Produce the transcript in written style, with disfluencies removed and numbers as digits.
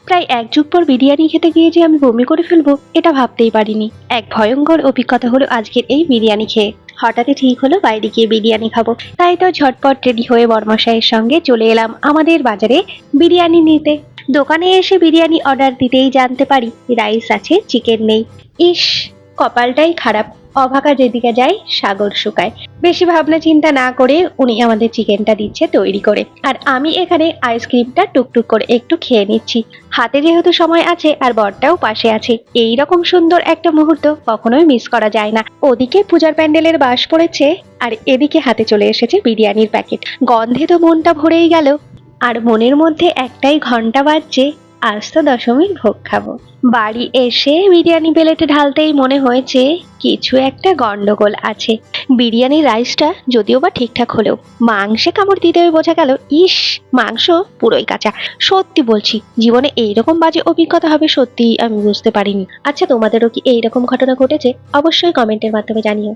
প্রায় 1 যুগ পর বিরিয়ানি খেতে গিয়ে যে আমি বমি করে ফেলবো এটা ভাবতেই পারিনি। এক ভয়ঙ্কর অভিজ্ঞতা হলো আজকের এই বিরিয়ানি খেয়ে। হঠাৎই ঠিক হলো বাইরে গিয়ে বিরিয়ানি খাবো, তাই তো ঝটপট রেডি হয়ে বর্মশাইয়ের সঙ্গে চলে এলাম আমাদের বাজারে বিরিয়ানি নিতে। দোকানে এসে বিরিয়ানি অর্ডার দিতেই জানতে পারি রাইস আছে, চিকেন নেই। ইস, কপালটাই খারাপ। অভাগা যেদিকে যায় সাগর শুকায়। বেশি ভাবনা চিন্তা না করে উনি আমাদের চিকেনটা দিচ্ছে তৈরি করে, আর আমি এখানে আইসক্রিমটা টুকটুক করে একটু খেয়ে নিচ্ছি। হাতে যেহেতু সময় আছে আর বরটাও পাশে আছে, এই রকম সুন্দর একটা মুহূর্ত কখনোই মিস করা যায় না। ওদিকে পূজার প্যান্ডেলের বাঁশ পড়েছে, আর এদিকে হাতে চলে এসেছে বিরিয়ানির প্যাকেট। গন্ধে তো মনটা ভরেই গেল, আর মনের মধ্যে একটাই ঘন্টা বাজছে, আজ তো দশমীর ভোগ খাবো। বাড়ি এসে বিরিয়ানি প্লেটে ঢালতেই মনে হয়েছে কিছু একটা গন্ডগোল আছে। বিরিয়ানির রাইসটা যদিও বা ঠিকঠাক হলেও মাংসে কামড় দিতে বোঝা গেল, ইস, মাংস পুরোই কাঁচা। সত্যি বলছি, জীবনে এইরকম বাজে অভিজ্ঞতা হবে সত্যি আমি বুঝতে পারিনি। আচ্ছা, তোমাদেরও কি এইরকম ঘটনা ঘটেছে? অবশ্যই কমেন্টের মাধ্যমে জানিও।